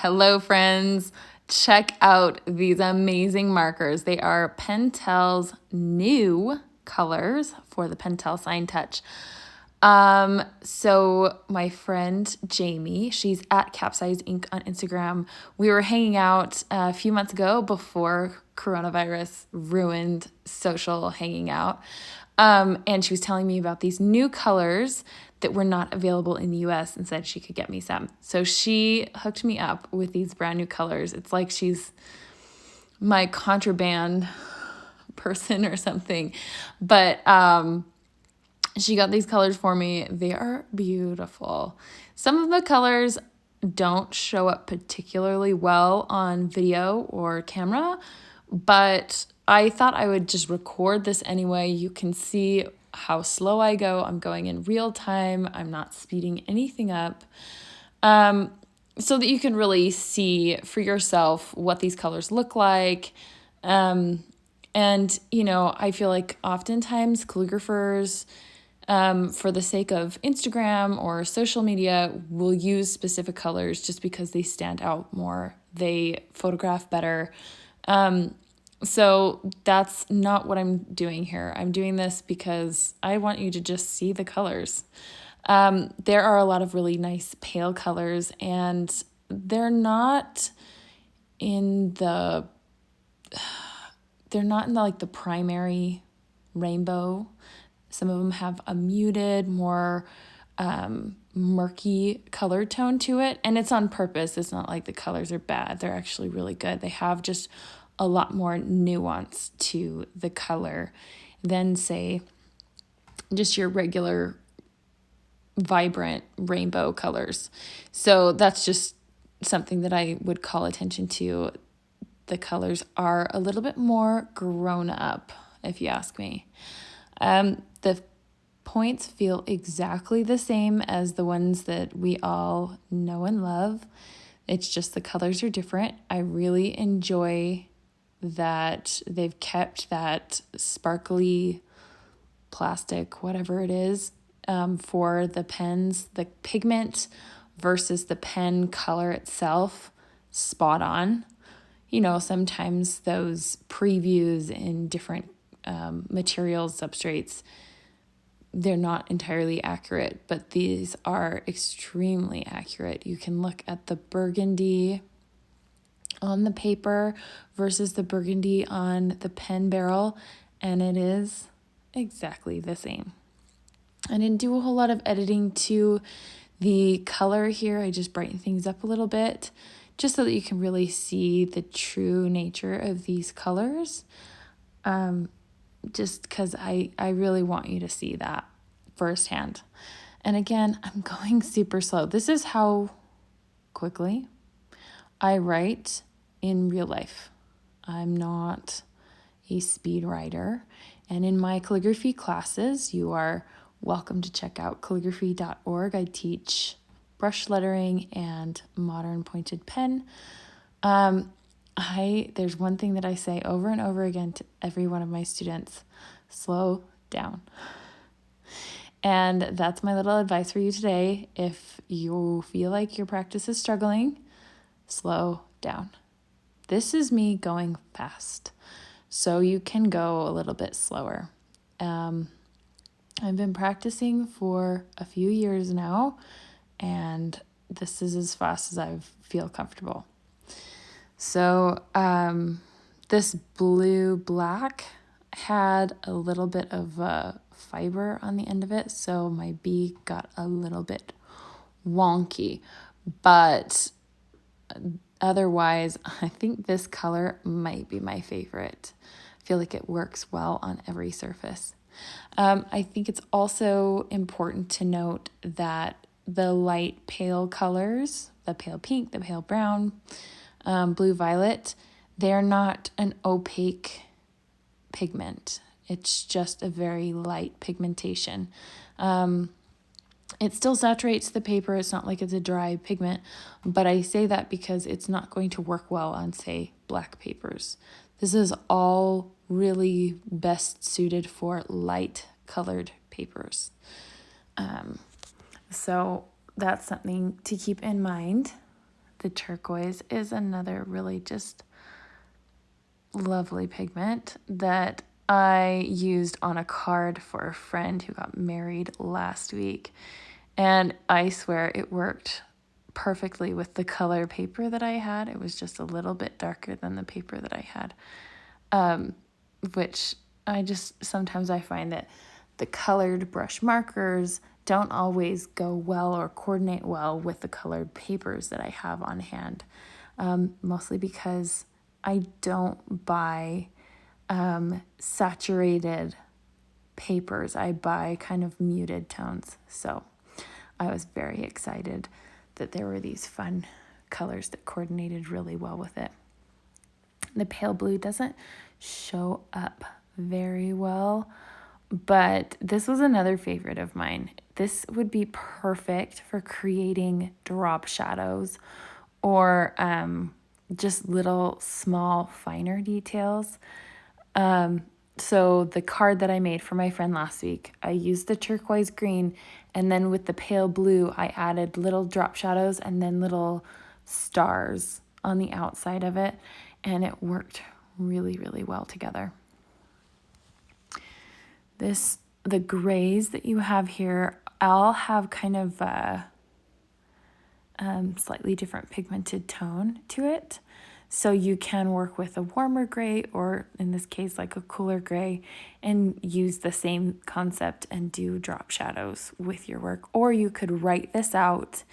Hello, friends. Check out these amazing markers. They are Pentel's new colors for the Pentel Sign Touch. So my friend Jamie, she's at Capsize Ink on Instagram. We were hanging out a few months ago before coronavirus ruined social hanging out. And she was telling me about these new colors that were not available in the US and said she could get me some. So she hooked me up with these brand new colors. It's like she's my contraband person or something. But she got these colors for me. They are beautiful. Some of the colors don't show up particularly well on video or camera, but I thought I would just record this anyway. You can see how slow I go. I'm going in real time. I'm not speeding anything up. So that you can really see for yourself what these colors look like. And, I feel like oftentimes calligraphers, for the sake of Instagram or social media, will use specific colors just because they stand out more. They photograph better. So that's not what I'm doing here. I'm doing this because I want you to just see the colors. There are a lot of really nice pale colors, and they're not in the like the primary rainbow. Some of them have a muted, more murky color tone to it, and it's on purpose. It's not like the colors are bad. They're actually really good. They have just a lot more nuance to the color than, say, just your regular vibrant rainbow colors. So that's just something that I would call attention to. The colors are a little bit more grown up, if you ask me. The points feel exactly the same as the ones that we all know and love. It's just the colors are different. I really enjoy that they've kept that sparkly plastic, whatever it is, for the pens, the pigment versus the pen color itself, spot on. Sometimes those previews in different materials, substrates, they're not entirely accurate, but these are extremely accurate. You can look at the burgundy on the paper versus the burgundy on the pen barrel, and it is exactly the same. I didn't do a whole lot of editing to the color here. I just brightened things up a little bit just so that you can really see the true nature of these colors. Just because I really want you to see that firsthand. And again, I'm going super slow. This is how quickly I write in real life. I'm not a speed writer. And in my calligraphy classes, you are welcome to check out calligraphy.org. I teach brush lettering and modern pointed pen. There's one thing that I say over and over again to every one of my students: slow down. And that's my little advice for you today. If you feel like your practice is struggling, slow down. This is me going fast, so you can go a little bit slower. I've been practicing for a few years now, and this is as fast as I feel comfortable. So this blue-black had a little bit of fiber on the end of it, so my B got a little bit wonky. But otherwise, I think this color might be my favorite. I feel like it works well on every surface. I think it's also important to note that the light pale colors, the pale pink, the pale brown, blue violet, they're not an opaque pigment. It's just a very light pigmentation. It still saturates the paper. It's not like it's a dry pigment, but I say that because it's not going to work well on, say, black papers. This is all really best suited for light colored papers. So that's something to keep in mind. the turquoise is another really just lovely pigment that I used on a card for a friend who got married last week. And I swear it worked perfectly with the color paper that I had. It was just a little bit darker than the paper that I had, which sometimes I find that the colored brush markers don't always go well or coordinate well with the colored papers that I have on hand, mostly because I don't buy saturated papers. I buy kind of muted tones. So I was very excited that there were these fun colors that coordinated really well with it. The pale blue doesn't show up very well, but this was another favorite of mine. This would be perfect for creating drop shadows or just little small finer details. So the card that I made for my friend last week, I used the turquoise green, and then with the pale blue, I added little drop shadows and then little stars on the outside of it, and it worked really, really well together. The grays that you have here, all have kind of a slightly different pigmented tone to it. So you can work with a warmer gray, or in this case, like a cooler gray, and use the same concept and do drop shadows with your work. Or you could write this out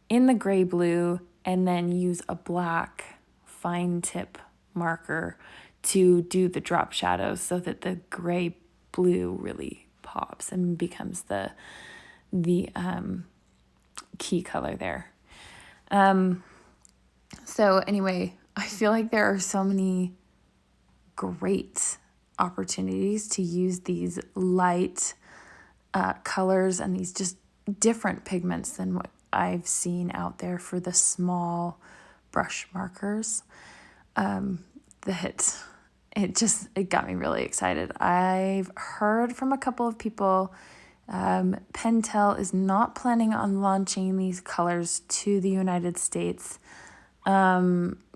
in the gray blue and then use a black fine tip marker to do the drop shadows so that the gray blue really pops and becomes the key color there. So anyway, I feel like there are so many great opportunities to use these light colors and these just different pigments than what I've seen out there for the small brush markers. That it got me really excited. I've heard from a couple of people, Pentel is not planning on launching these colors to the United States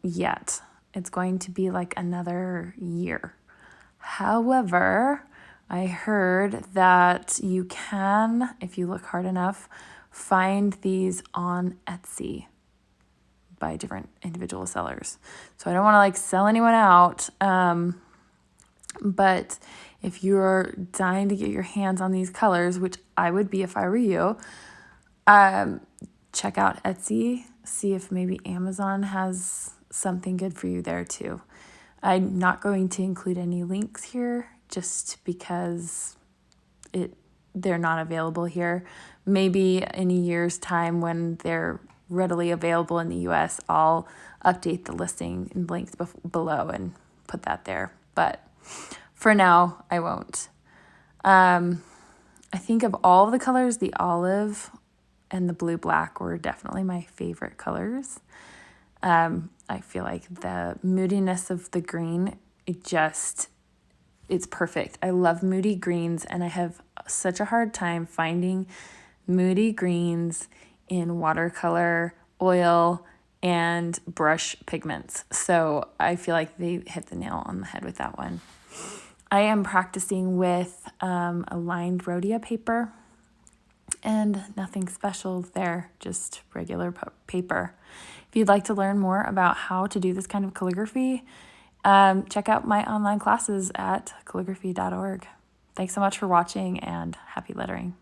yet. It's going to be like another year. However, I heard that you can, if you look hard enough, find these on Etsy by different individual sellers. So I don't want to like sell anyone out, but if you're dying to get your hands on these colors, which I would be if I were you, check out Etsy, see if maybe Amazon has something good for you there too. I'm not going to include any links here just because they're not available here. Maybe in a year's time when they're readily available in the US, I'll update the listing and links below and put that there. But for now, I won't. I think of all the colors, the olive and the blue black were definitely my favorite colors. I feel like the moodiness of the green, it's perfect. I love moody greens, and I have such a hard time finding moody greens in watercolor, oil, and brush pigments. So I feel like they hit the nail on the head with that one. I am practicing with a lined rhodia paper, and nothing special there, just regular paper. If you'd like to learn more about how to do this kind of calligraphy, check out my online classes at calligraphy.org. Thanks so much for watching, and happy lettering.